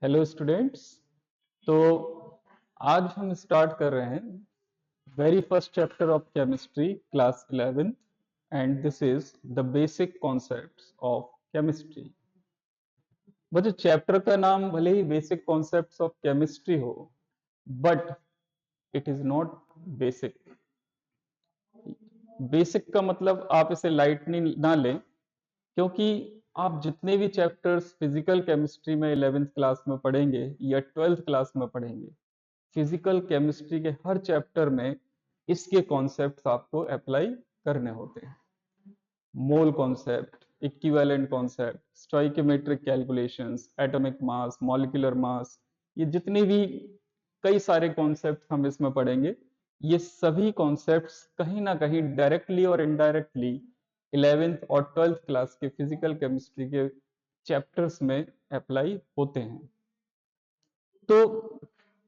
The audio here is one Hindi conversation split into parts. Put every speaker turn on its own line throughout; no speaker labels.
Hello students. तो आज हम स्टार्ट कर रहे हैं very first chapter of chemistry class 11 and this is the basic concepts of chemistry. बच्चों, चैप्टर का नाम भले ही बेसिक कॉन्सेप्ट्स ऑफ केमिस्ट्री हो, but it is not basic. Basic का मतलब आप इसे लाइटली ना लें, क्योंकि आप जितने भी चैप्टर्स फिजिकल केमिस्ट्री में 11th क्लास में पढ़ेंगे या 12th क्लास में पढ़ेंगे, फिजिकल केमिस्ट्री के हर चैप्टर में इसके कॉन्सेप्ट्स आपको अप्लाई करने होते हैं। Mole concept, equivalent concept, stoichiometric calculations, atomic mass, molecular मास, ये जितने भी कई सारे कॉन्सेप्ट हम इसमें पढ़ेंगे, ये सभी कॉन्सेप्ट्स कहीं ना कहीं डायरेक्टली और इनडायरेक्टली 11th और 12th क्लास के फिजिकल केमिस्ट्री के चैप्टर्स में अप्लाई होते हैं। तो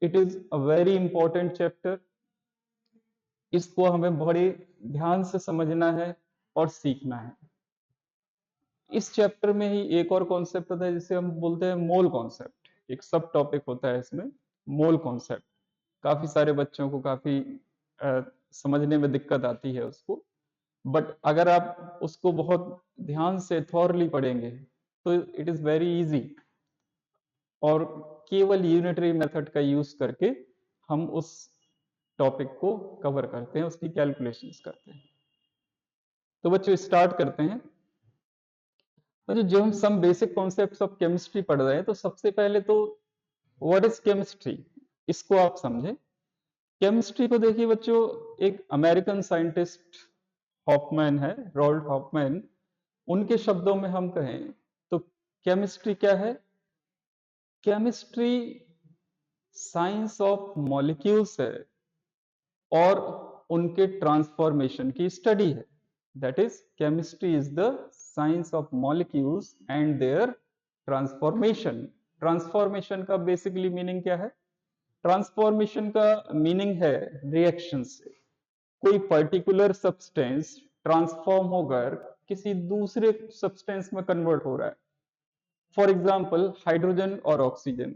it is a very important chapter. इसको हमें बड़े ध्यान से समझना है और सीखना है। इस चैप्टर में ही एक और कॉन्सेप्ट होता है जिसे हम बोलते हैं मोल कॉन्सेप्ट। एक सब टॉपिक होता है इसमें, मोल कॉन्सेप्ट। काफी सारे बच्चों को काफी समझने में दिक्कत आती है उसको, बट अगर आप उसको बहुत ध्यान से थॉरली पढ़ेंगे तो इट इज वेरी इजी, और केवल यूनिटरी मेथड का यूज करके हम उस टॉपिक को कवर करते हैं, उसकी कैलकुलेशंस करते हैं। तो बच्चों स्टार्ट करते हैं। तो जो हम some basic concepts of chemistry पढ़ रहे हैं, तो सबसे पहले तो व्हाट इज केमिस्ट्री, इसको आप समझें। केमिस्ट्री को देखिए बच्चों, एक अमेरिकन साइंटिस्ट हॉफमैन है, रॉल्ड हॉफमैन, उनके शब्दों में हम कहें तो केमिस्ट्री क्या है? केमिस्ट्री साइंस ऑफ मॉलिक्यूल्स है और उनके ट्रांसफॉर्मेशन की स्टडी है। That is chemistry is the science of molecules and their transformation. Transformation का बेसिकली मीनिंग क्या है? ट्रांसफॉर्मेशन का मीनिंग है रिएक्शन से कोई पर्टिकुलर सब्सटेंस ट्रांसफॉर्म होकर किसी दूसरे सब्सटेंस में कन्वर्ट हो रहा है। फॉर एग्जाम्पल हाइड्रोजन और ऑक्सीजन,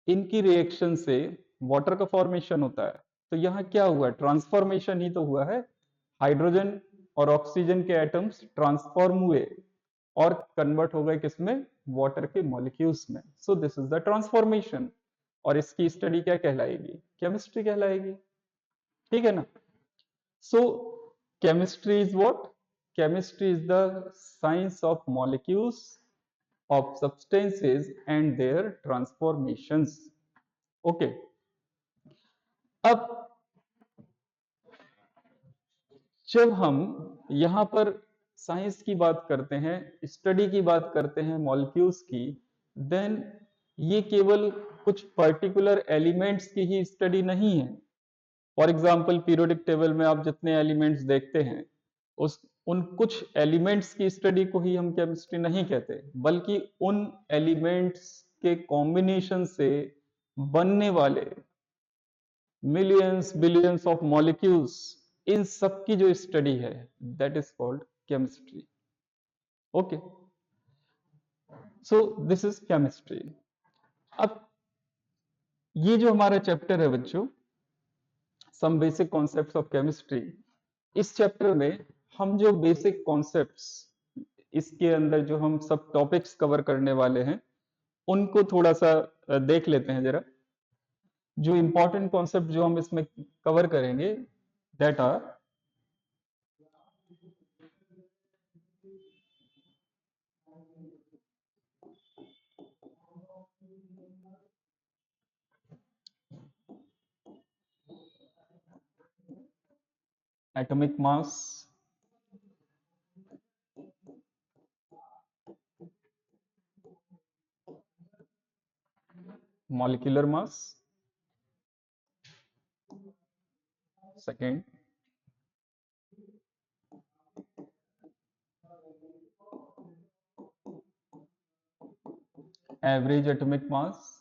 इनकी रिएक्शन से वाटर का फॉर्मेशन होता है। तो यहाँ क्या हुआ? ट्रांसफॉर्मेशन ही तो हुआ है। हाइड्रोजन और ऑक्सीजन के एटम्स ट्रांसफॉर्म हुए और कन्वर्ट हो गए किसमें? वाटर के मॉलिक्यूल्स में। सो दिस इज द ट्रांसफॉर्मेशन, और इसकी स्टडी क्या कहलाएगी? केमिस्ट्री कहलाएगी। ठीक है ना? So chemistry is what? Chemistry is the science of molecules, of substances and their transformations. Okay. अब जब हम यहां पर साइंस की बात करते हैं, स्टडी की बात करते हैं मॉलिक्यूल्स की, देन ये केवल कुछ पर्टिकुलर एलिमेंट्स की ही स्टडी नहीं है। फॉर एग्जाम्पल पीरियोडिक टेबल में आप जितने एलिमेंट्स देखते हैं, उस उन कुछ एलिमेंट्स की स्टडी को ही हम केमिस्ट्री नहीं कहते, बल्कि उन एलिमेंट्स के कॉम्बिनेशन से बनने वाले मिलियंस बिलियंस ऑफ मॉलिक्यूल्स, इन सब की जो स्टडी है, that is called chemistry. Okay, so this is chemistry. अब ये जो हमारा चैप्टर है बच्चों, some basic concepts of chemistry, इस चैप्टर में हम जो बेसिक कॉन्सेप्ट्स, इसके अंदर जो हम सब टॉपिक्स कवर करने वाले हैं, उनको थोड़ा सा देख लेते हैं जरा। जो इंपॉर्टेंट कॉन्सेप्ट जो हम इसमें कवर करेंगे, that are atomic mass, molecular mass, second average atomic mass,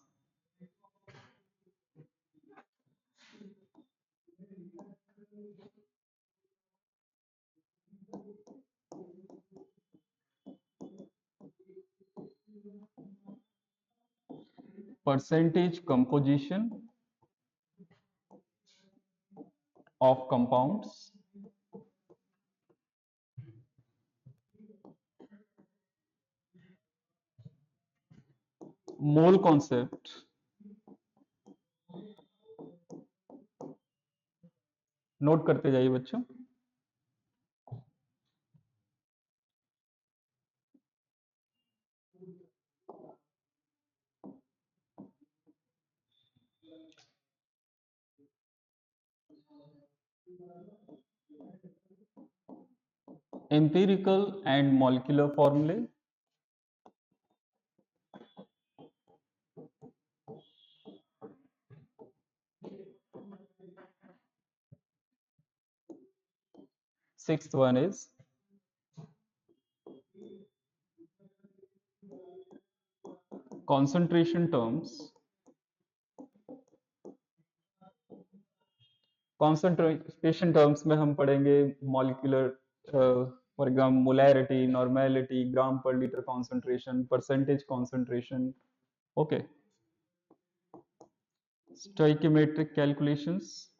percentage composition of compounds, mole concept, note करते जाइए बच्चों। empirical and molecular formulae, sixth one is concentration terms, concentration terms में हम पढ़ेंगे molecular, for example molarity, normality, gram per liter concentration, percentage concentration, okay, stoichiometric calculations,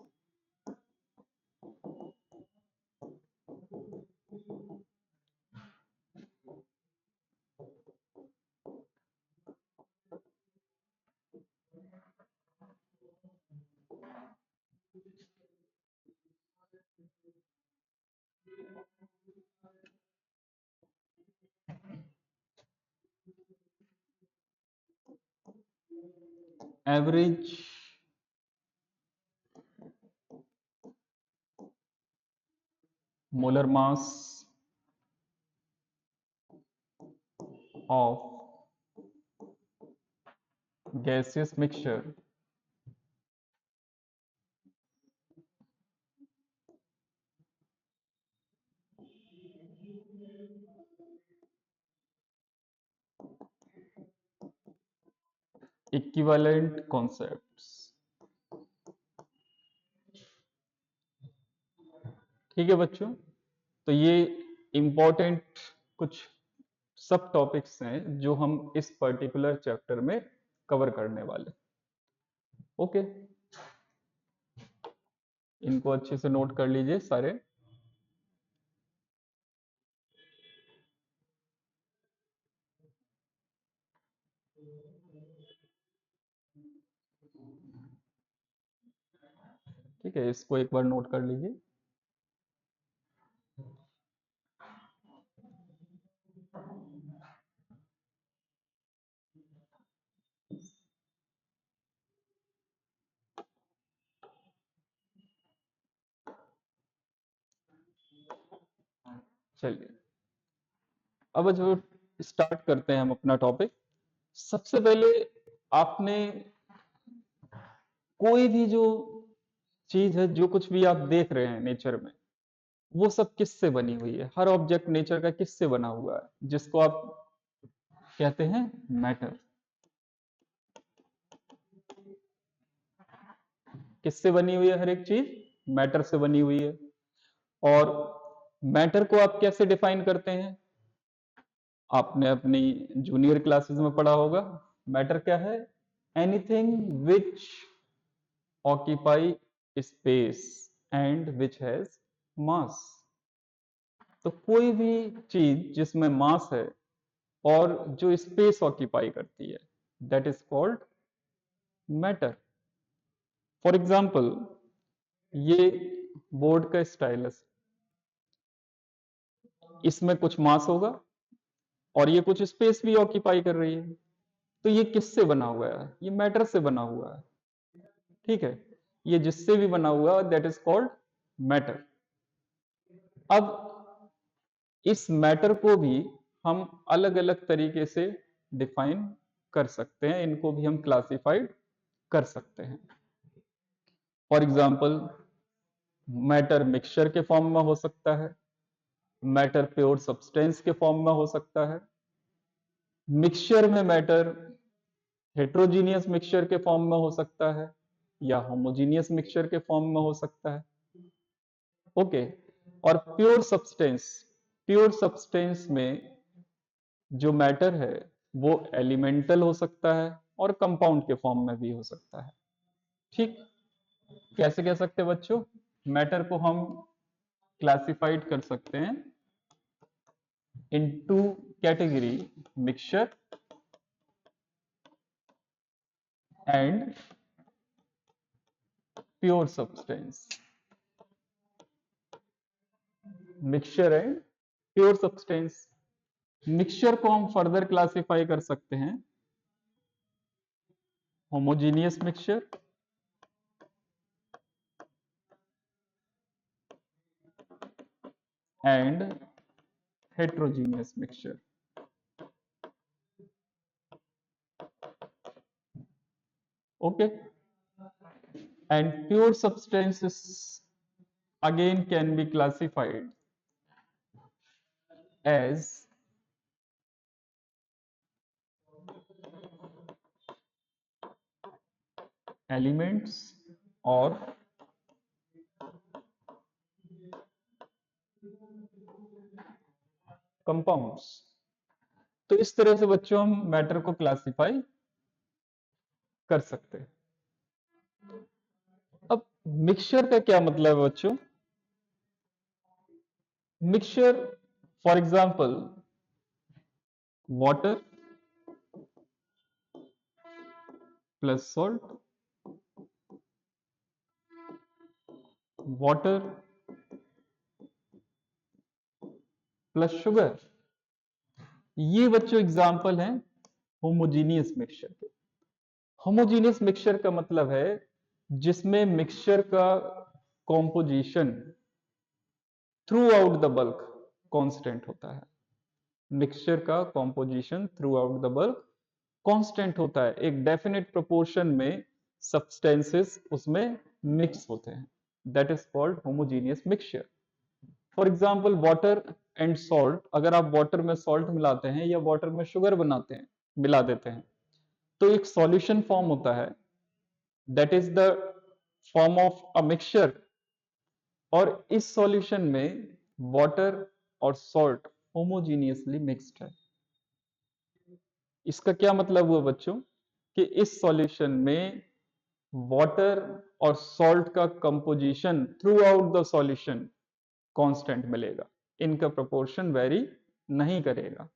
average molar mass of gaseous mixture equivalent concepts। ठीक है बच्चों, तो ये इंपॉर्टेंट कुछ सब टॉपिक्स हैं जो हम इस पर्टिकुलर चैप्टर में कवर करने वाले। ओके, इनको अच्छे से नोट कर लीजिए सारे। ठीक है, इसको एक बार नोट कर लीजिए। चलिए, अब जो स्टार्ट करते हैं हम अपना टॉपिक। सबसे पहले आपने कोई भी जो चीज है, जो कुछ भी आप देख रहे हैं नेचर में, वो सब किससे बनी हुई है? हर ऑब्जेक्ट नेचर का किससे बना हुआ है? जिसको आप कहते हैं मैटर। किससे बनी हुई है हर एक चीज? मैटर से बनी हुई है। और मैटर को आप कैसे डिफाइन करते हैं? आपने अपनी जूनियर क्लासेस में पढ़ा होगा। मैटर क्या है? Anything which occupy space and which has मास। तो कोई भी चीज जिसमें मास है और जो स्पेस ऑक्यूपाई करती है, that is called matter. For example, ये बोर्ड का स्टाइलस, इसमें कुछ मास होगा और ये कुछ स्पेस भी ऑक्यूपाई कर रही है। तो ये किससे बना हुआ है? ये मैटर से बना हुआ है। ठीक है, ये जिससे भी बना हुआ है दैट इज कॉल्ड मैटर। अब इस मैटर को भी हम अलग अलग तरीके से डिफाइन कर सकते हैं, इनको भी हम क्लासिफाइड कर सकते हैं। फॉर एग्जाम्पल, मैटर मिक्सचर के फॉर्म में हो सकता है, मैटर प्योर सब्सटेंस के फॉर्म में हो सकता है, मिक्सचर में मैटर हेट्रोजीनियस मिक्सचर के फॉर्म में हो सकता है या होमोजीनियस मिक्सचर के फॉर्म में हो सकता है। ओके, और प्योर सब्सटेंस में जो मैटर है वो एलिमेंटल हो सकता है और कंपाउंड के फॉर्म में भी हो सकता है। ठीक, कैसे कह सकते हैं बच्चों? मैटर को हम क्लासिफाइड कर सकते हैं into category mixture and pure substance. Mixture and pure substance. Mixture को हम फर्दर क्लासिफाई कर सकते हैं homogeneous mixture and heterogeneous mixture. Okay, and pure substances again can be classified as elements or compounds। तो इस तरह से बच्चों हम मैटर को क्लासिफाई कर सकते हैं। अब मिक्सचर का क्या मतलब है बच्चों? Mixture for example water plus salt, water plus sugar, ये बच्चों एग्जांपल हैं होमोजीनियस मिक्सचर के। होमोजीनियस मिक्सचर का मतलब है जिसमें मिक्सचर का composition through out the bulk constant होता है। मिक्सचर का composition through out the bulk constant होता है, एक डेफिनेट प्रोपोर्शन में सब्सटेंसेस उसमें मिक्स होते हैं, that is called homogeneous mixture. For example water and salt, अगर आप वाटर में सॉल्ट मिलाते हैं या वाटर में शुगर बनाते हैं, मिला देते हैं, तो एक सॉल्यूशन फॉर्म होता है, that is the form of a mixture. और इस सॉल्यूशन में वाटर और सॉल्ट होमोजीनियसली मिक्स्ड है। इसका क्या मतलब हुआ बच्चों कि इस सॉल्यूशन में वाटर और सॉल्ट का composition throughout the solution constant मिलेगा, इनका प्रोपोर्शन वेरी नहीं करेगा।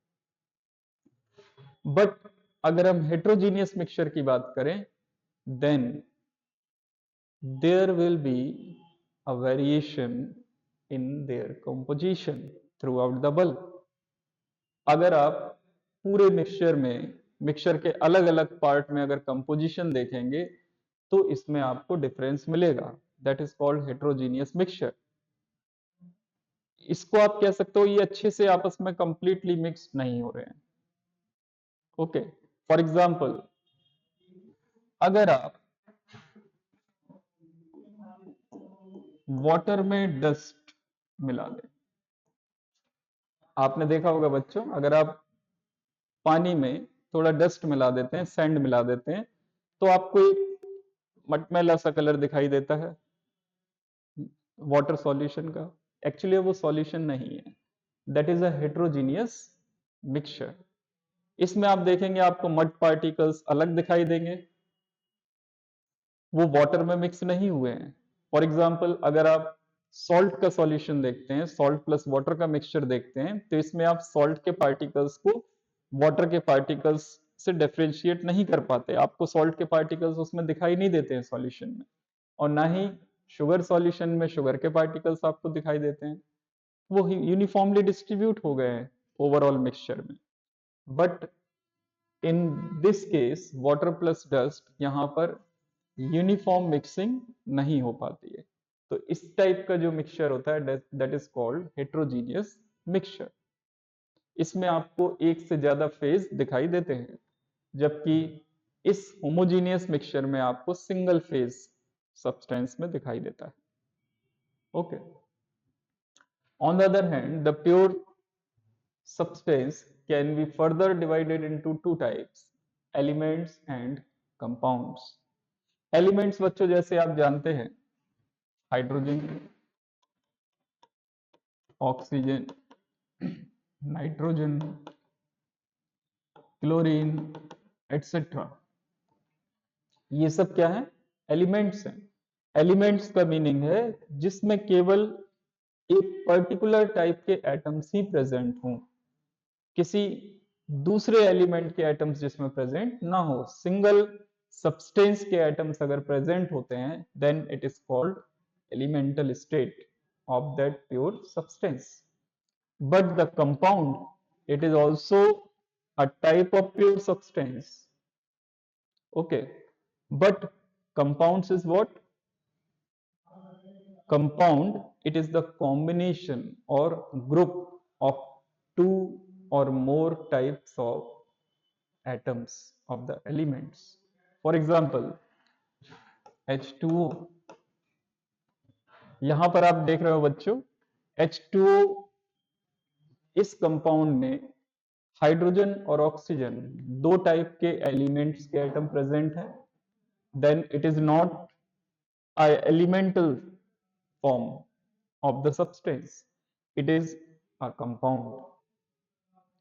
बट अगर हम हेट्रोजीनियस मिक्सचर की बात करें, then there will be a variation in their composition throughout the bulk. अगर आप पूरे मिक्सचर में, मिक्सचर के अलग अलग पार्ट में अगर कंपोजिशन देखेंगे तो इसमें आपको डिफरेंस मिलेगा, that is called heterogeneous mixture. इसको आप कह सकते हो ये अच्छे से आपस में कंप्लीटली मिक्स नहीं हो रहे हैं। ओके, फॉर एग्जांपल अगर आप वाटर में डस्ट मिला दें, आपने देखा होगा बच्चों, अगर आप पानी में थोड़ा डस्ट मिला देते हैं, सैंड मिला देते हैं, तो आपको एक मटमैला सा कलर दिखाई देता है वाटर सॉल्यूशन का। एक्चुअली वो सॉल्यूशन नहीं है, that is a heterogeneous mixture. इसमें आप देखेंगे आपको मड पार्टिकल्स अलग दिखाई देंगे, वो वाटर में मिक्स नहीं हुए हैं। फॉर एग्जाम्पल अगर आप सॉल्ट का सॉल्यूशन देखते हैं, सॉल्ट प्लस वाटर का मिक्सचर देखते हैं, तो इसमें आप सॉल्ट के पार्टिकल्स को वाटर के पार्टिकल्स से डिफरेंशिएट नहीं कर पाते, आपको सॉल्ट के पार्टिकल्स उसमें दिखाई नहीं देते हैं सॉल्यूशन में, और ना ही शुगर सॉल्यूशन में शुगर के पार्टिकल्स आपको दिखाई देते हैं, वो यूनिफॉर्मली डिस्ट्रीब्यूट हो गए हैं ओवरऑल मिक्सचर में। But in this case water plus dust, यहाँ पर यूनिफॉर्म मिक्सिंग नहीं हो पाती है, तो इस टाइप का जो मिक्सचर होता है that is called heterogeneous mixture. इसमें आपको एक से ज्यादा फेज दिखाई देते हैं, जबकि इस होमोजीनियस मिक्सचर में आपको सिंगल फेज सब्सटेंस में दिखाई देता है। Okay, on the other hand the pure substance can be further divided into two types, elements and compounds। Elements बच्चों जैसे आप जानते हैं hydrogen, oxygen, nitrogen, chlorine, etcetera. ये सब क्या है? एलिमेंट्स हैं। एलिमेंट्स का मीनिंग है जिसमें केवल एक पर्टिकुलर टाइप के एटम्स ही प्रेजेंट हों, किसी दूसरे एलिमेंट के एटम्स जिसमें प्रेजेंट ना हो। सिंगल सब्सटेंस के एटम्स अगर प्रेजेंट होते हैं then it is called elemental state of that pure substance. But the compound, it is also a type of pure substance. Okay. But compounds is what? Compound, it is the combination or group of two or more types of atoms of the elements. For example, H2O. यहां पर आप देख रहे हो बच्चों, H2O इस कंपाउंड में हाइड्रोजन और ऑक्सीजन दो टाइप के एलिमेंट्स के एटम प्रेजेंट है, then it is not a elemental form of the substance, it is a compound.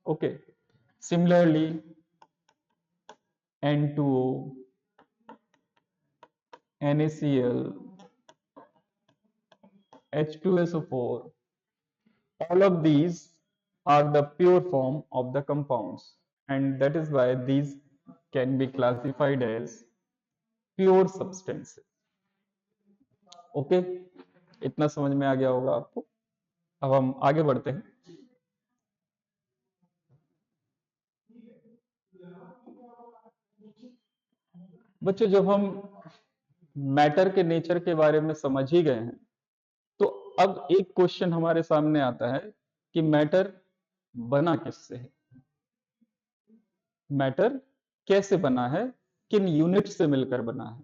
Okay, similarly N2O, NaCl, H2SO4, all of these are the pure form of the compounds, and that is why these can be classified as pure substances. Okay, इतना समझ में आ गया होगा आपको। अब हम आगे बढ़ते हैं। बच्चों, जब हम मैटर के नेचर के बारे में समझ ही गए हैं तो अब एक क्वेश्चन हमारे सामने आता है कि मैटर बना किससे है, मैटर कैसे बना है, किन यूनिट से मिलकर बना है।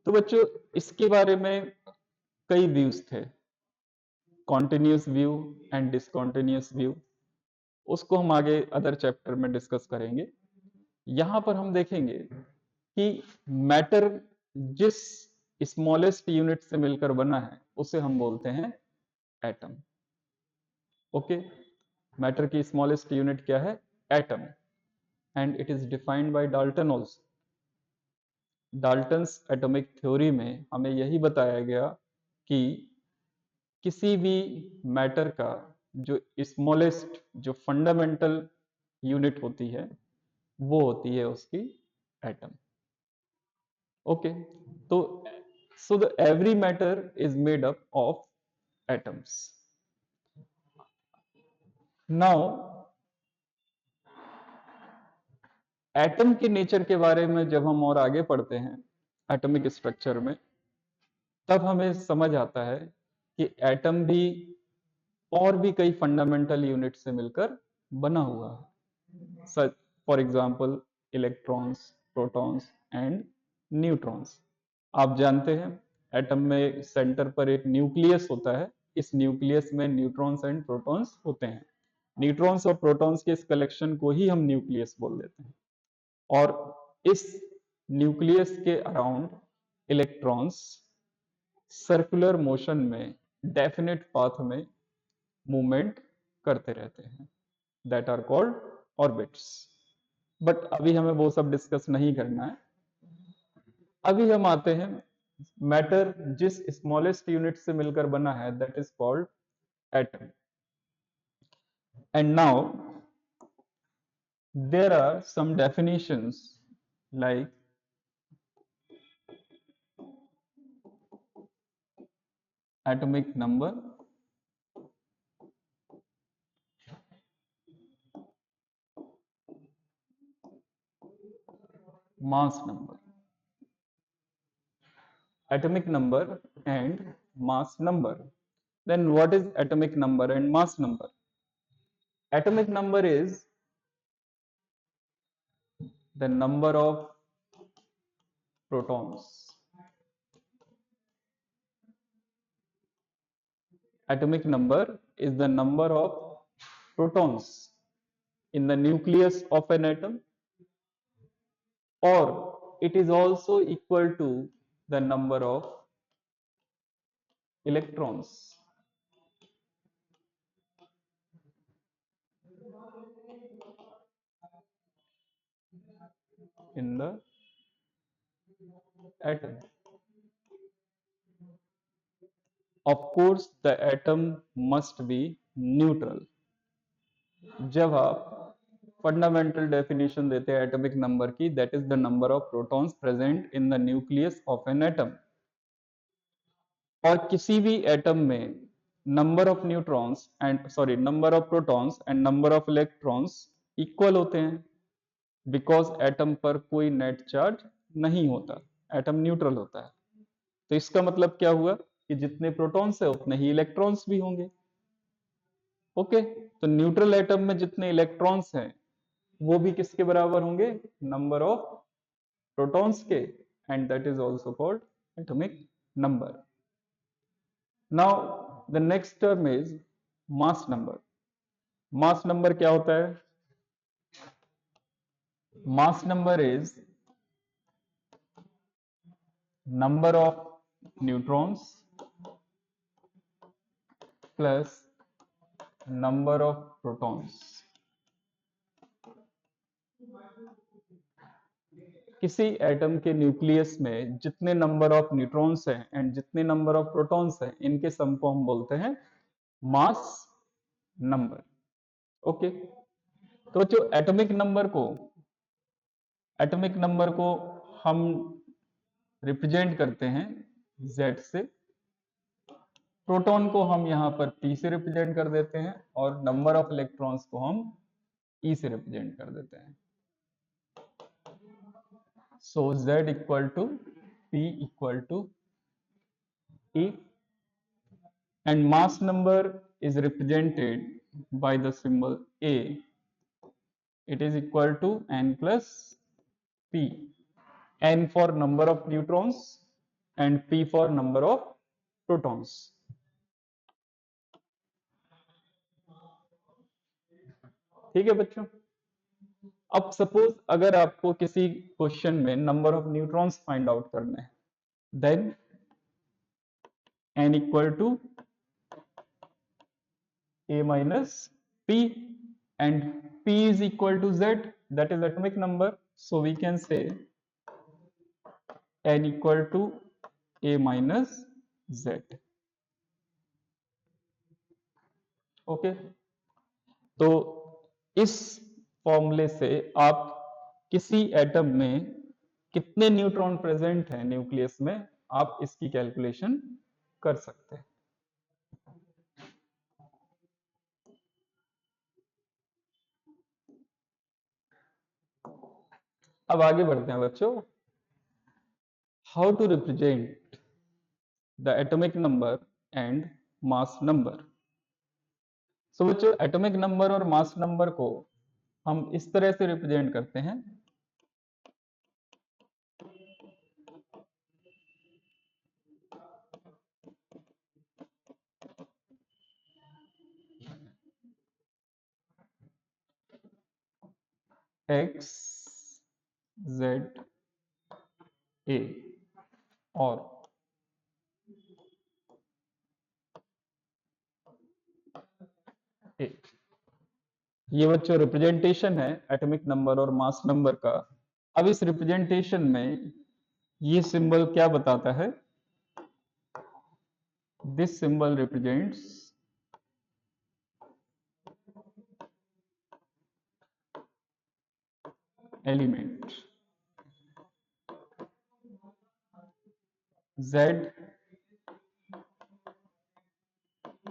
तो बच्चों, इसके बारे में कई व्यूज थे, continuous view and discontinuous view. उसको हम आगे अदर चैप्टर में डिस्कस करेंगे। यहां पर हम देखेंगे कि मैटर जिस स्मॉलेस्ट यूनिट से मिलकर बना है उसे हम बोलते हैं एटम। ओके, मैटर की स्मॉलेस्ट यूनिट क्या है? Atom. And it is defined by Dalton also. Dalton's atomic theory में हमें यही बताया गया कि किसी भी मैटर का जो स्मॉलेस्ट, जो फंडामेंटल यूनिट होती है वो होती है उसकी एटम। ओके, तो so the every matter is made up of atoms. Now atom के नेचर के बारे में जब हम और आगे पढ़ते हैं एटॉमिक स्ट्रक्चर में, तब हमें समझ आता है कि एटम भी और भी कई फंडामेंटल यूनिट से मिलकर बना हुआ है। सच for example electrons, protons and neutrons. आप जानते हैं एटम में सेंटर पर एक न्यूक्लियस होता है, इस न्यूक्लियस में न्यूट्रॉन्स एंड प्रोटॉन्स होते हैं। न्यूट्रॉन्स और प्रोटॉन्स के इस कलेक्शन को ही हम न्यूक्लियस बोल देते हैं। और इस न्यूक्लियस के अराउंड इलेक्ट्रॉन्स सर्कुलर मोशन में डेफिनेट पाथ में मूवमेंट करते रहते हैं, that are called orbits. But अभी हमें वो सब डिस्कस नहीं करना है। अभी हम आते हैं मैटर जिस स्मॉलेस्ट यूनिट से मिलकर बना है, that is called atom. And now there are some definitions like atomic number, mass number, atomic number and mass number. Then what is atomic number and mass number? Atomic number is the number of protons. Atomic number is the number of protons in the nucleus of an atom, or it is also equal to the number of electrons in the atom, of course the atom must be neutral. जब आप फंडामेंटल डेफिनेशन देते हैं एटॉमिक नंबर की, that is the number of protons present in the nucleus of an atom. और किसी भी एटम में number of neutrons and sorry number of protons and number of electrons equal होते हैं, बिकॉज एटम पर कोई नेट चार्ज नहीं होता, एटम न्यूट्रल होता है। तो इसका मतलब क्या हुआ कि जितने प्रोटॉन्स है उतने ही इलेक्ट्रॉन्स भी होंगे। ओके, तो न्यूट्रल एटम में जितने इलेक्ट्रॉन्स हैं वो भी किसके बराबर होंगे, नंबर ऑफ प्रोटॉन्स के, and that is also called atomic number. Now the next term is mass number. Mass number क्या होता है? Mass number is number of neutrons plus number of protons. किसी एटम के न्यूक्लियस में जितने नंबर ऑफ न्यूट्रॉन्स हैं एंड जितने नंबर ऑफ प्रोटॉन्स हैं, इनके सम को हम बोलते हैं मास नंबर। ओके, तो जो एटॉमिक नंबर को हम रिप्रेजेंट करते हैं Z से, प्रोटॉन को हम यहां पर P से रिप्रेजेंट कर देते हैं और नंबर ऑफ इलेक्ट्रॉन्स को हम E से रिप्रेजेंट कर देते हैं। So Z equal to P equal to E, and mass number is represented by the symbol A. It is equal to N plus P. N for number of neutrons and P for number of protons. ठीक है बच्चों। अब सपोज अगर आपको किसी क्वेश्चन में number of neutrons find out करना है, then N equal to A minus P, and P is equal to Z, that is atomic number. So we can say N equal to A minus Z. Okay, तो इस फॉर्मूले से आप किसी एटम में कितने न्यूट्रॉन प्रेजेंट हैं न्यूक्लियस में, आप इसकी कैलकुलेशन कर सकते हैं। अब आगे बढ़ते हैं बच्चों, how to represent the atomic number and mass number. So बच्चों, एटॉमिक नंबर और मास नंबर को हम इस तरह से रिप्रेजेंट करते हैं, एक्स जेड ए और ए। ये बच्चों रिप्रेजेंटेशन है एटॉमिक नंबर और मास नंबर का। अब इस रिप्रेजेंटेशन में ये सिंबल क्या बताता है? This symbol represents element. Z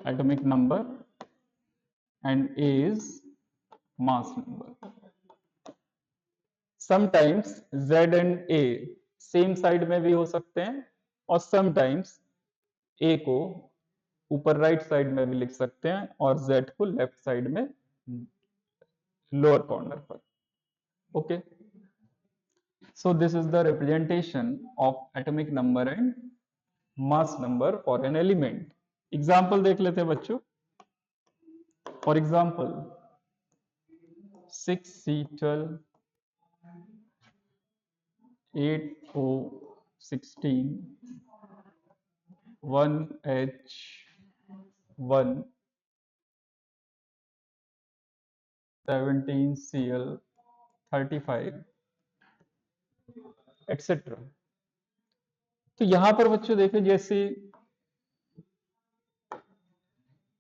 atomic number and A is mass number. Sometimes Z and A same side में भी हो सकते हैं और समटाइम्स A को ऊपर राइट साइड में भी लिख सकते हैं और Z को लेफ्ट साइड में लोअर कॉर्नर पर। Okay, so this is the representation of atomic number and mass number for an element. Example देख लेते हैं बच्चों। For example 6C12 8O16 1H1 17Cl35 etc. तो यहां पर बच्चों देखें जैसे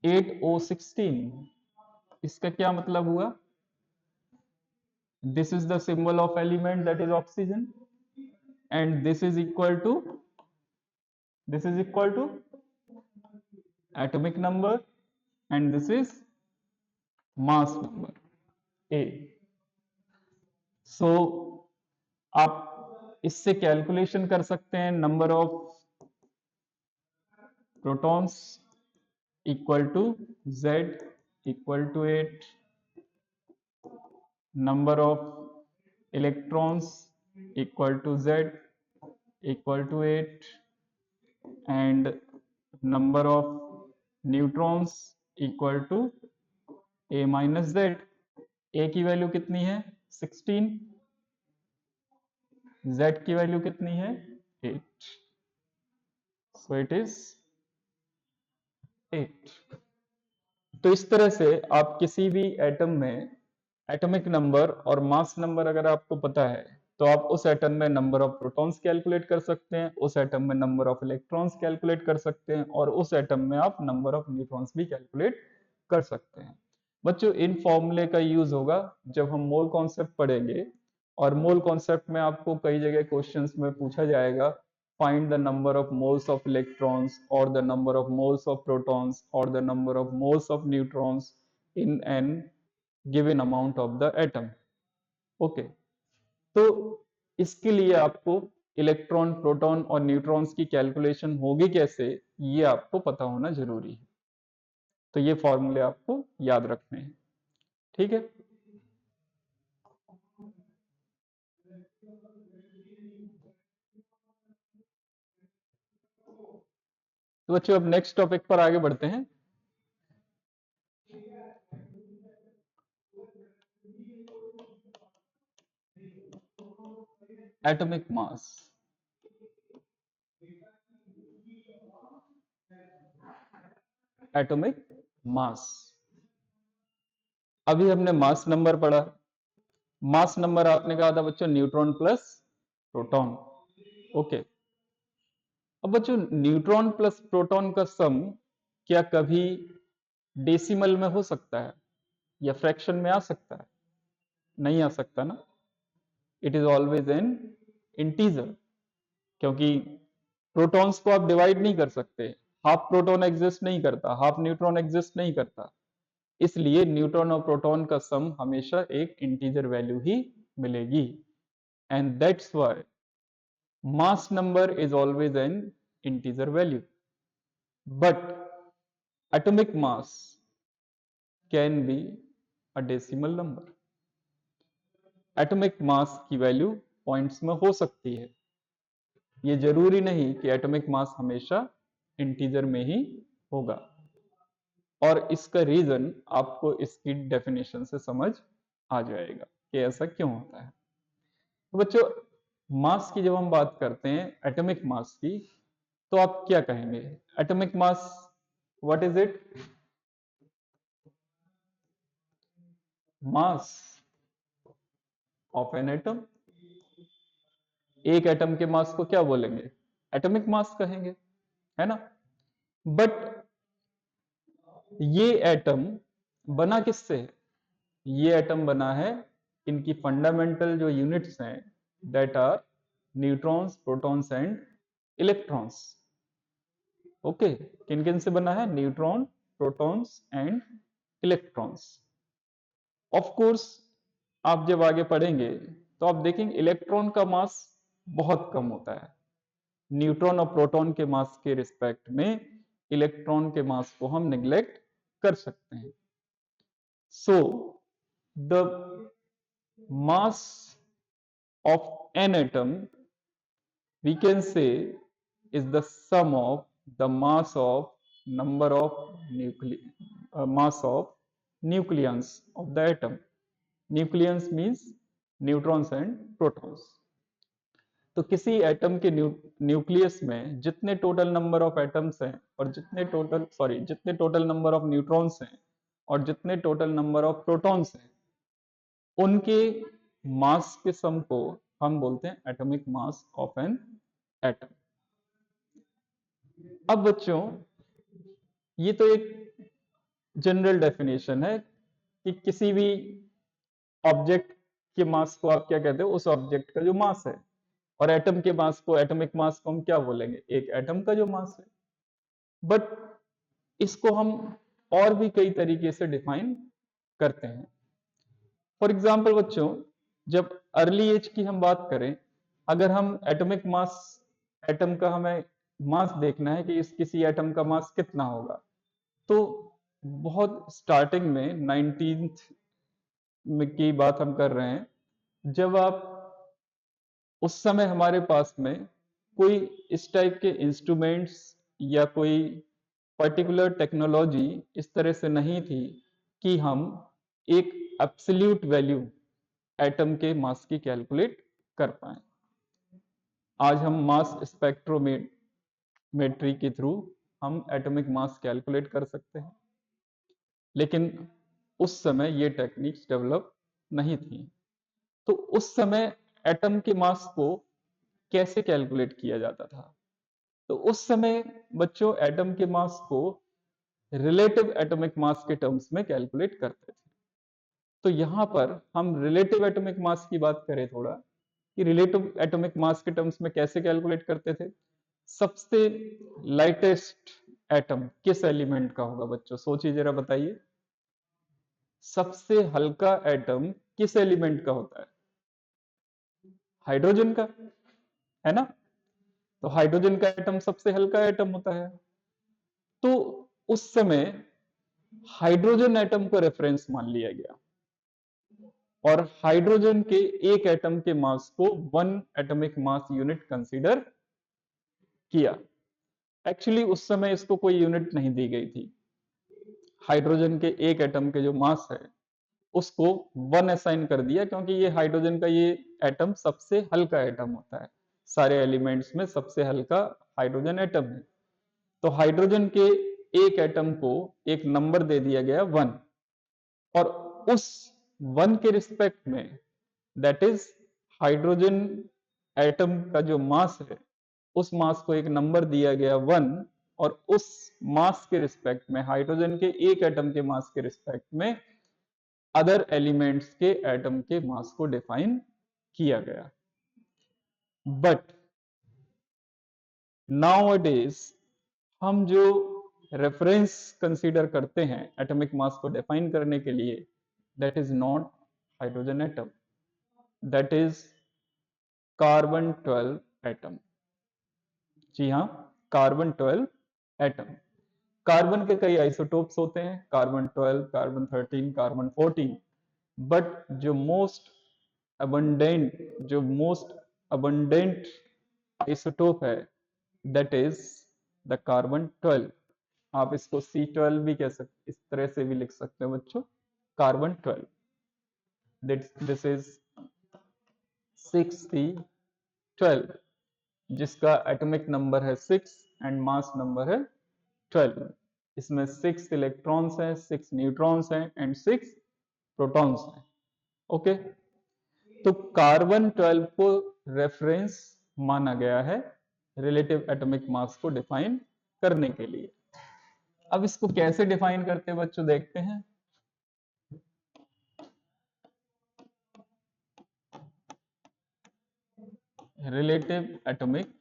8O16, इसका क्या मतलब हुआ? This is the symbol of element, that is oxygen, and this is equal to atomic number, and this is mass number A. So आप इससे कैलकुलेशन कर सकते हैं number of protons equal to Z equal to 8, number of electrons equal to Z equal to 8, and number of neutrons equal to A minus Z। A की वैल्यू कितनी है? 16, Z की वैल्यू कितनी है? 8, सो इट इज 8। तो इस तरह से आप किसी भी एटम में एटॉमिक नंबर और मास नंबर अगर आपको पता है तो आप उस एटम में नंबर ऑफ प्रोटॉन्स कैलकुलेट कर सकते हैं, उस एटम में नंबर ऑफ इलेक्ट्रॉन्स कैलकुलेट कर सकते हैं, और उस एटम में आप नंबर ऑफ न्यूट्रॉन्स भी कैलकुलेट कर सकते हैं। बच्चों इन फॉर्मूले का यूज होगा जब हम मोल कॉन्सेप्ट पढ़ेंगे, और मोल कॉन्सेप्ट में आपको कई जगह क्वेश्चंस में पूछा जाएगा find the number of moles of electrons or the number of moles of protons or the number of moles of neutrons in an given amount of the atom। Okay, तो इसके लिए आपको इलेक्ट्रॉन, प्रोटॉन और न्यूट्रॉन्स की कैलकुलेशन होगी कैसे, ये आपको पता होना जरूरी है। तो ये फॉर्मूले आपको याद रखने हैं, ठीक है। तो बच्चों अब नेक्स्ट टॉपिक पर आगे बढ़ते हैं। Atomic mass. एटॉमिक मास, अभी हमने मास नंबर पढ़ा। मास नंबर आपने कहा था बच्चों न्यूट्रॉन प्लस प्रोटॉन। ओके, अब बच्चों न्यूट्रॉन प्लस प्रोटॉन का सम क्या कभी डेसिमल में हो सकता है या फ्रैक्शन में आ सकता है? नहीं आ सकता ना, it is always an integer, क्योंकि प्रोटॉन्स को आप डिवाइड नहीं कर सकते, हाफ प्रोटॉन एग्जिस्ट नहीं करता, हाफ न्यूट्रॉन एग्जिस्ट नहीं करता, इसलिए न्यूट्रॉन और प्रोटॉन का सम हमेशा एक इंटीजर वैल्यू ही मिलेगी, and that's why mass number is always an integer value, but atomic mass can be a decimal number। Atomic mass की वैल्यू पॉइंट्स में हो सकती है, ये जरूरी नहीं कि एटॉमिक मास हमेशा इंटीजर में ही होगा, और इसका रीजन आपको इसकी डेफिनेशन से समझ आ जाएगा कि ऐसा क्यों होता है। तो बच्चों मास की जब हम बात करते हैं, एटॉमिक मास की, तो आप क्या कहेंगे? Atomic mass what is it? Mass of an atom. एक एटम के मास को क्या बोलेंगे? एटॉमिक मास कहेंगे, है ना। बट ये एटम बना किससे है? ये एटम बना है, इनकी फंडामेंटल जो यूनिट्स हैं that are neutrons, protons and electrons. Okay, किन किन से बना है? Neutron, protons and electrons. Of course आप जब आगे पढ़ेंगे तो आप देखेंगे इलेक्ट्रॉन का मास बहुत कम होता है, न्यूट्रॉन और प्रोटॉन के मास के रिस्पेक्ट में इलेक्ट्रॉन के मास को हम निग्लेक्ट कर सकते हैं। So the mass of an atom we can say is the sum of the mass of number of mass of nucleons of the atom। nucleons means neutrons and protons। तो किसी एटम के न्यूक्लियस में जितने टोटल नंबर ऑफ एटम्स हैं और जितने टोटल नंबर ऑफ न्यूट्रॉन्स हैं और जितने टोटल नंबर ऑफ प्रोटॉन्स हैं, उनके मास के सम को हम बोलते हैं atomic mass of an atom. अब बच्चों, ये तो एक जनरल डेफिनेशन है कि किसी भी ऑब्जेक्ट के मास को आप क्या कहते हो, उस ऑब्जेक्ट का जो मास है। और एटम के मास को, एटॉमिक मास को हम क्या बोलेंगे, एक एटम का जो मास है। बट इसको हम और भी कई तरीके से डिफाइन करते हैं। फॉर एग्जाम्पल बच्चों, जब अर्ली एज की हम बात करें, अगर हम एटॉमिक मास, एटम का हमें मास देखना है कि इस किसी एटम का मास कितना होगा, तो बहुत स्टार्टिंग में 19th में की बात हम कर रहे हैं, जब आप उस समय हमारे पास में कोई इस टाइप के इंस्ट्रूमेंट्स या कोई पर्टिकुलर टेक्नोलॉजी इस तरह से नहीं थी कि हम एक एब्सोल्यूट वैल्यू एटम के मास की कैलकुलेट कर पाए। आज हम मास स्पेक्ट्रोमेट्री के थ्रू हम एटॉमिक मास कैलकुलेट कर सकते हैं, लेकिन उस समय ये टेक्निक्स डेवलप नहीं थी। तो उस समय एटम के मास को कैसे कैलकुलेट किया जाता था? तो उस समय बच्चों एटम के मास को रिलेटिव एटॉमिक मास के टर्म्स में कैलकुलेट करते थे। तो यहां पर हम रिलेटिव एटॉमिक मास की बात करें थोड़ा, कि रिलेटिव एटॉमिक मास के टर्म्स में कैसे कैलकुलेट करते थे। सबसे लाइटेस्ट एटम किस एलिमेंट का होगा बच्चों, सोचिए जरा, बताइए। सबसे हल्का एटम किस एलिमेंट का होता है? हाइड्रोजन का, है ना? तो हाइड्रोजन का एटम सबसे हल्का एटम होता है। तो उस समय हाइड्रोजन एटम को रेफरेंस मान लिया गया और हाइड्रोजन के एक एटम के मास को 1 एटॉमिक मास यूनिट कंसीडर किया। एक्चुअली उस समय इसको कोई यूनिट नहीं दी गई थी। हाइड्रोजन के एक एटम के जो मास है उसको 1 असाइन कर दिया, क्योंकि ये हाइड्रोजन का ये एटम सबसे हल्का एटम होता है। सारे एलिमेंट्स में सबसे हल्का हाइड्रोजन एटम है। तो हाइड्रोजन के एक एटम को एक नंबर दे दिया गया 1, और उस 1 के रिस्पेक्ट में, दैट इज हाइड्रोजन एटम का जो मास है, उस मास को एक नंबर दिया गया 1, और उस मास के रिस्पेक्ट में, हाइड्रोजन के एक एटम के मास के रिस्पेक्ट में अदर एलिमेंट्स के एटम के मास को डिफाइन किया गया। बट नाउअडेज हम जो रेफरेंस कंसीडर करते हैं एटॉमिक मास को डिफाइन करने के लिए, that is not hydrogen atom, that is carbon 12 atom. जी हाँ, कार्बन 12 एटम। कार्बन के कई आइसोटोप्स होते हैं, कार्बन 12, कार्बन 13, कार्बन 14, बट जो मोस्ट अबंडेंट आइसोटोप है, दैट इज द कार्बन 12। आप इसको C12 भी कह सकते, इस तरह से भी लिख सकते हो बच्चों, कार्बन 12। दिस इज 6C12, जिसका एटॉमिक नंबर है 6 एंड मास नंबर है 12। इसमें 6 इलेक्ट्रॉन्स हैं, 6 न्यूट्रॉन्स हैं एंड 6 प्रोटॉन्स हैं। ओके, तो कार्बन 12 को रेफरेंस माना गया है रिलेटिव एटॉमिक मास को डिफाइन करने के लिए। अब इसको कैसे डिफाइन करते हैं बच्चों, देखते हैं। रिलेटिव एटॉमिक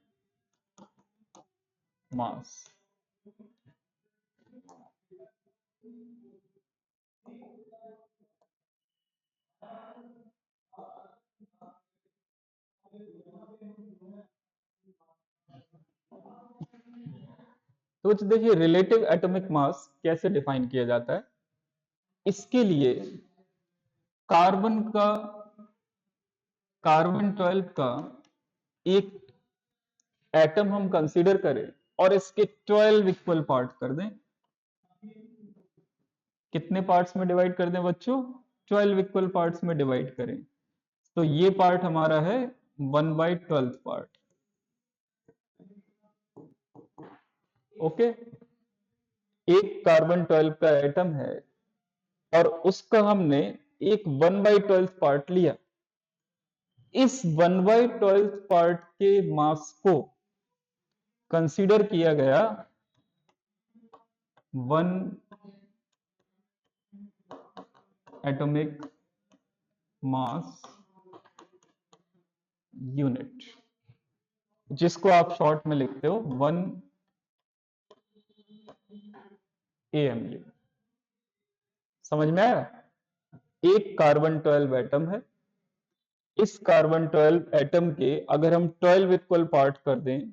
मास, तो देखिए रिलेटिव एटॉमिक मास कैसे डिफाइन किया जाता है। इसके लिए कार्बन का, कार्बन 12 का एक एटम हम कंसीडर करें और इसके 12 इक्वल पार्ट कर दें। कितने पार्ट्स में डिवाइड कर दें बच्चों? 12 इक्वल पार्ट्स में डिवाइड करें। तो ये पार्ट हमारा है 1/12 पार्ट। ओके, एक कार्बन 12 का एटम है और उसका हमने एक 1/12 पार्ट लिया। इस 1/12 पार्ट के मास को कंसीडर किया गया 1 एटॉमिक मास यूनिट, जिसको आप शॉर्ट में लिखते हो 1 AMU। समझ में आया? एक कार्बन 12 एटम है, इस कार्बन 12 एटम के अगर हम 12 इक्वल पार्ट कर दें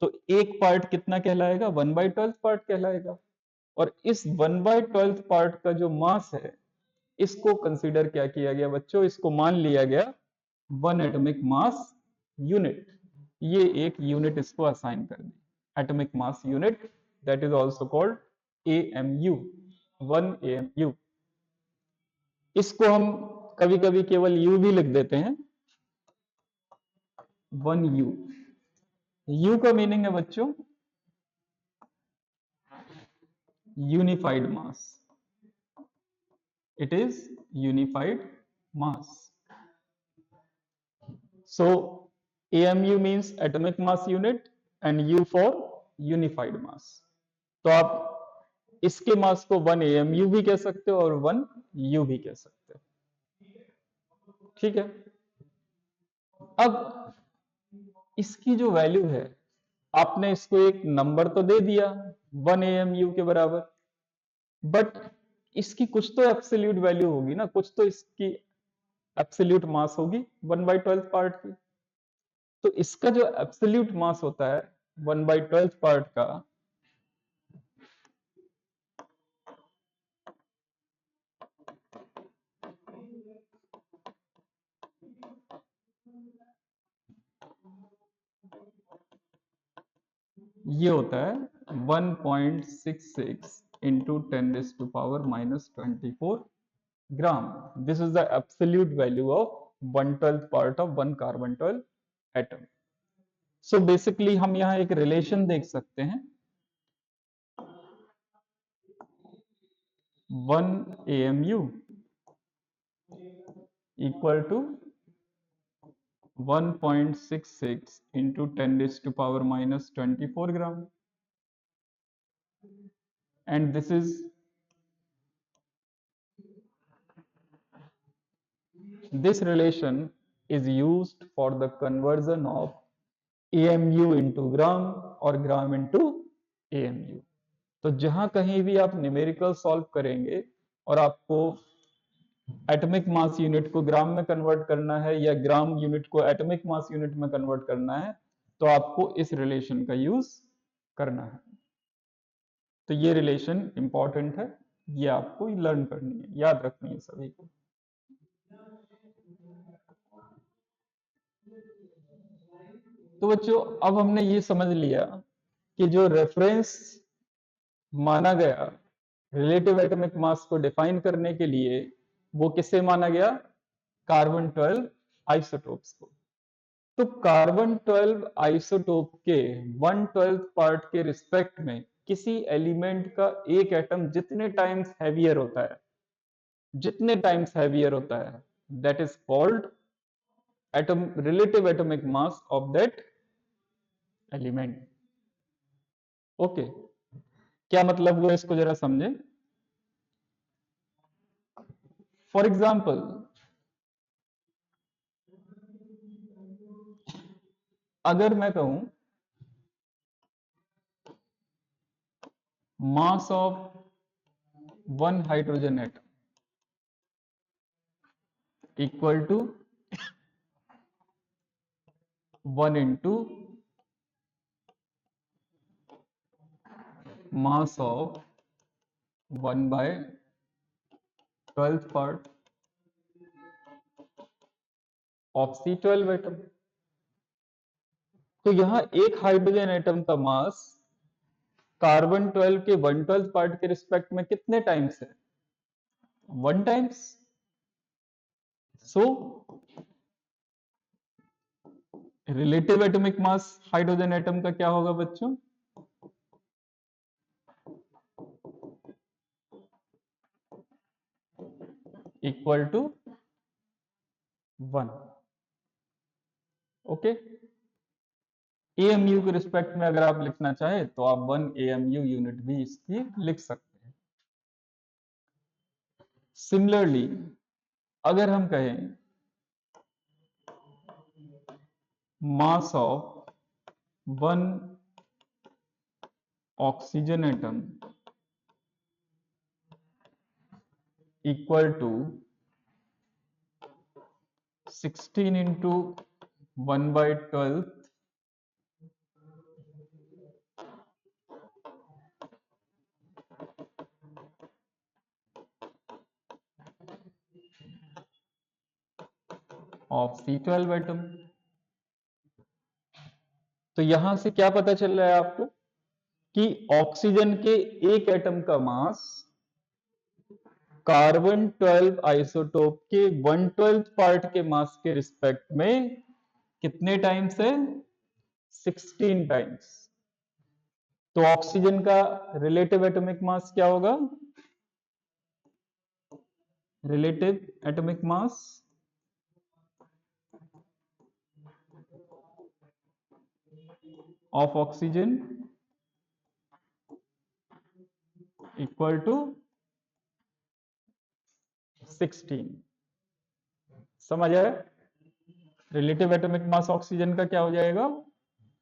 तो एक पार्ट कितना कहलाएगा? 1/12 पार्ट कहलाएगा। और इस 1/12 पार्ट का जो मास है, इसको कंसीडर क्या किया गया बच्चों? इसको मान लिया गया 1 एटॉमिक मास यूनिट। ये एक यूनिट इसको असाइन कर दी, atomic mass unit, that is also called AMU, 1 AMU। इसको हम कभी कभी केवल U भी लिख देते हैं, 1U। U का मीनिंग है बच्चों unified mass, it is unified mass. So AMU means atomic mass unit and U for unified mass. तो आप इसके मास को 1 AMU भी कह सकते हो और 1 U भी कह सकते हो, ठीक है। अब इसकी जो वैल्यू है, आपने इसको एक नंबर तो दे दिया 1 AMU के बराबर, बट इसकी कुछ तो एब्सोल्यूट वैल्यू होगी ना, कुछ तो इसकी एब्सोल्यूट मास होगी 1/12 पार्ट की। तो इसका जो एब्सोल्यूट मास होता है 1/12 पार्ट का, ये होता है 1.66 into 10⁻⁻24 gram. This is the absolute value of 1/12 part of 1 carbon 12 atom. So basically हम यहां एक रिलेशन देख सकते हैं, 1 AMU equal to 1.66 into 10⁻⁻24 gram, and this relation is used for the conversion of AMU into gram और ग्राम into AMU। तो जहां कहीं भी आप न्यूमेरिकल सॉल्व करेंगे और आपको एटॉमिक मास यूनिट को ग्राम में कन्वर्ट करना है या ग्राम यूनिट को एटॉमिक मास यूनिट में कन्वर्ट करना है, तो आपको इस रिलेशन का यूज करना है। तो ये रिलेशन इंपॉर्टेंट है, ये आपको लर्न करनी है, याद रखनी है सभी को। तो बच्चों अब हमने ये समझ लिया कि जो रेफरेंस माना गया रिलेटिव एटॉमिक मास को डिफाइन करने के लिए, वो किससे माना गया? कार्बन 12 आइसोटोप्स को। तो कार्बन 12 आइसोटोप के 1/12 पार्ट के रिस्पेक्ट में किसी एलिमेंट का एक एटम जितने टाइम्स हैवियर होता है, that is called atom relative atomic mass of that element. Okay, क्या मतलब हुआ इसको जरा समझे। फॉर एग्जाम्पल, अगर मैं कहूं mass of 1 hydrogen atom equal to 1 into mass of 1/12 part of C12 atom. तो यहां एक हाइड्रोजन एटम का मास कार्बन 12 के 1/12 पार्ट के रिस्पेक्ट में कितने टाइम्स है? 1 times. So relative atomic mass hydrogen atom का क्या होगा बच्चों? Equal to 1। ओके, एएमयू के रिस्पेक्ट में अगर आप लिखना चाहे तो आप 1 एएमयू यूनिट भी इसकी लिख सकते हैं। सिमिलरली अगर हम कहें mass of 1 oxygen atom equal to 16 into 1/12 ऑफ C12 एटम। तो यहां से क्या पता चल रहा है आपको कि ऑक्सीजन के एक एटम का मास कार्बन 12 आइसोटोप के 1/12 पार्ट के मास के रिस्पेक्ट में कितने टाइम्स है? 16 टाइम्स। तो ऑक्सीजन का रिलेटिव एटॉमिक मास क्या होगा? Relative atomic mass of oxygen equal to 16। समझ आया? रिलेटिव एटॉमिक मास ऑक्सीजन का क्या हो जाएगा?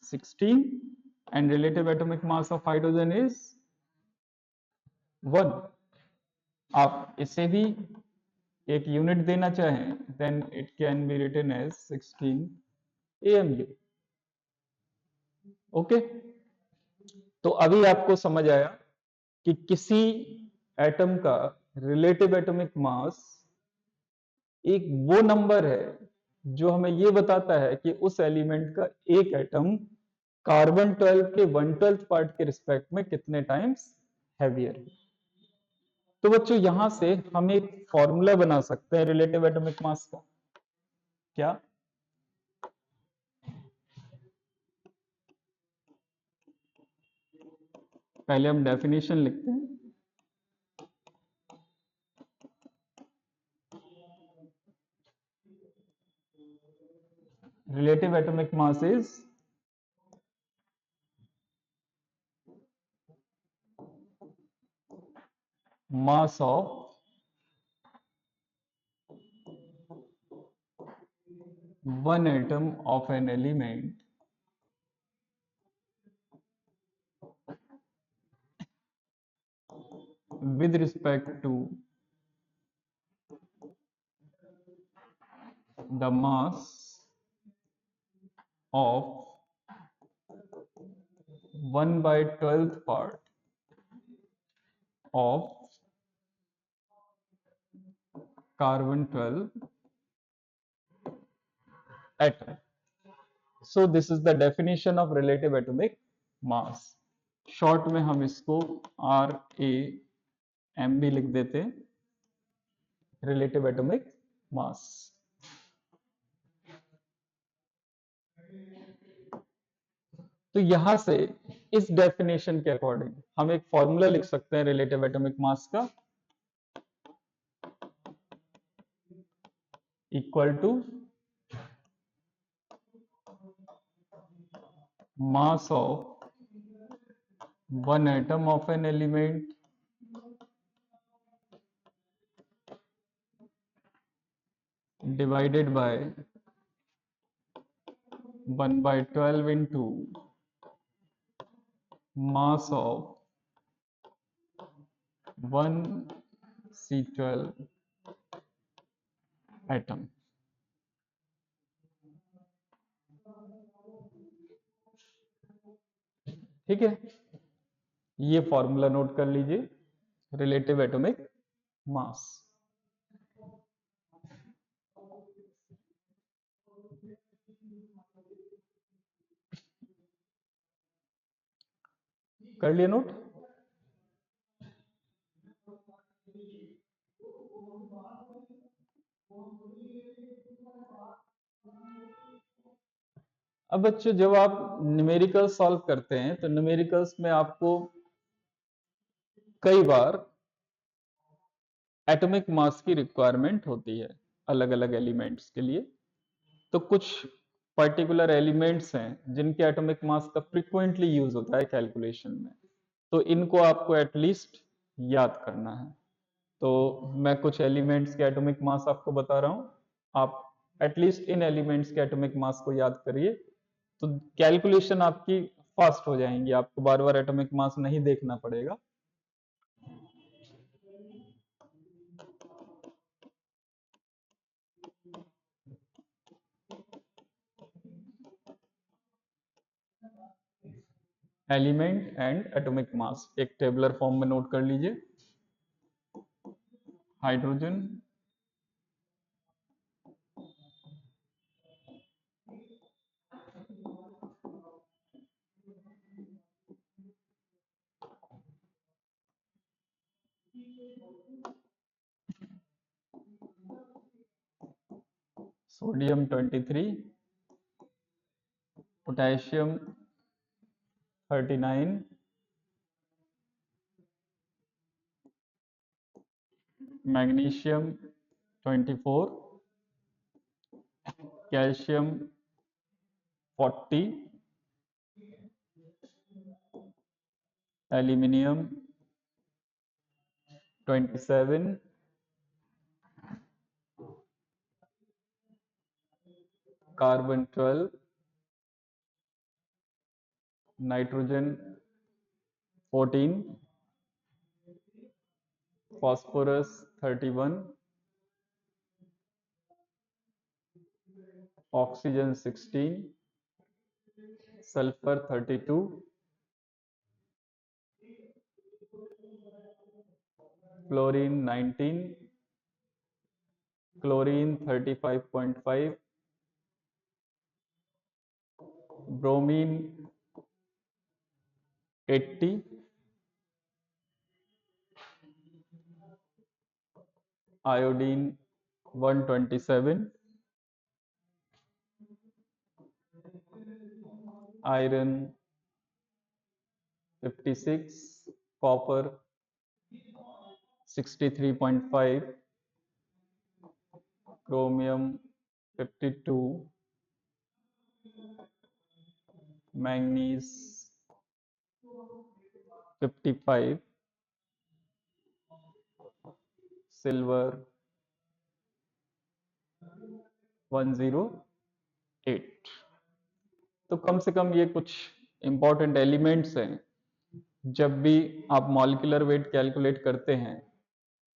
16 and relative atomic mass of hydrogen is 1। आप इसे भी एक यूनिट देना चाहें then it can be written as 16 AMU। Okay, तो अभी आपको समझ आया कि किसी एटम का रिलेटिव एटॉमिक मास एक वो नंबर है जो हमें ये बताता है कि उस एलिमेंट का एक एटम कार्बन 12 के 1/12 पार्ट के रिस्पेक्ट में कितने टाइम्स हैवियर है। तो बच्चों यहां से हम एक फॉर्मूला बना सकते हैं रिलेटिव एटॉमिक मास का। क्या? पहले हम डेफिनेशन लिखते हैं। Relative atomic mass is mass of one atom of an element with respect to the mass of 1/12 part of carbon 12 atom. So this is the definition of relative atomic mass. Short में हम इसको RAM भी लिख देते हैं, रिलेटिव एटॉमिक मास। तो यहां से इस डेफिनेशन के अकॉर्डिंग हम एक फॉर्मूला लिख सकते हैं रिलेटिव एटॉमिक मास का, equal to mass of one atom of an element divided by 1/12 into mass of 1 C12 atom। ठीक है, ये फॉर्मूला नोट कर लीजिए रिलेटिव एटॉमिक मास। कर लिए नोट? अब बच्चों जब आप न्यूमेरिकल सॉल्व करते हैं तो न्यूमेरिकल्स में आपको कई बार एटॉमिक मास की रिक्वायरमेंट होती है अलग अलग एलिमेंट्स के लिए। तो कुछ पर्टिकुलर एलिमेंट्स हैं जिनके एटॉमिक मास का फ्रिक्वेंटली यूज होता है कैलकुलेशन में, तो इनको आपको एटलीस्ट याद करना है। तो मैं कुछ एलिमेंट्स के एटॉमिक मास आपको बता रहा हूँ, आप एटलीस्ट इन एलिमेंट्स के एटॉमिक मास को याद करिए, तो कैलकुलेशन आपकी फास्ट हो जाएंगी, आपको बार बार एटॉमिक मास नहीं देखना पड़ेगा। एलिमेंट एंड एटॉमिक मास एक टेबलर फॉर्म में नोट कर लीजिए। Hydrogen, sodium 23, potassium 39, magnesium 24, calcium 40, aluminium 27, carbon 12, nitrogen 14, phosphorus 31, oxygen 16, sulphur 32, fluorine 19, chlorine 35.5, bromine 80, iodine 127, iron 56, copper 63.5, chromium 52, manganese 55, silver 108। तो कम से कम ये कुछ इंपॉर्टेंट एलिमेंट्स हैं, जब भी आप मॉलिक्यूलर वेट कैलकुलेट करते हैं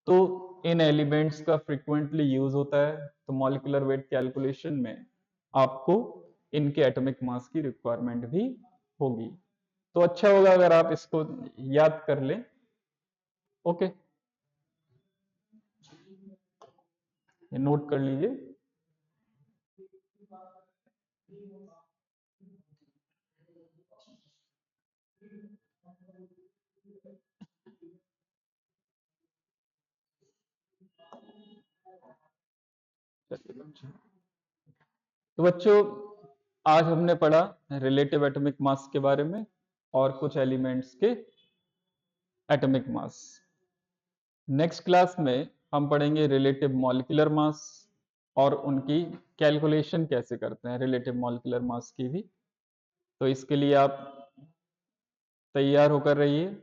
तो इन एलिमेंट्स का फ्रिक्वेंटली यूज होता है, तो मॉलिक्यूलर वेट कैलकुलेशन में आपको इनके एटॉमिक मास की रिक्वायरमेंट भी होगी। तो अच्छा होगा अगर आप इसको याद कर लें। ओके, ये नोट कर लीजिए। तो बच्चों, आज हमने पढ़ा रिलेटिव एटॉमिक मास के बारे में और कुछ एलिमेंट्स के एटॉमिक मास। नेक्स्ट क्लास में हम पढ़ेंगे रिलेटिव मॉलिक्यूलर मास और उनकी कैलकुलेशन कैसे करते हैं रिलेटिव मॉलिक्यूलर मास की भी। तो इसके लिए आप तैयार होकर रहिए।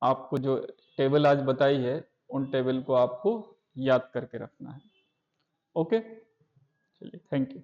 आपको जो टेबल आज बताई है उन टेबल को आपको याद करके रखना है। ओके, चलिए, थैंक यू।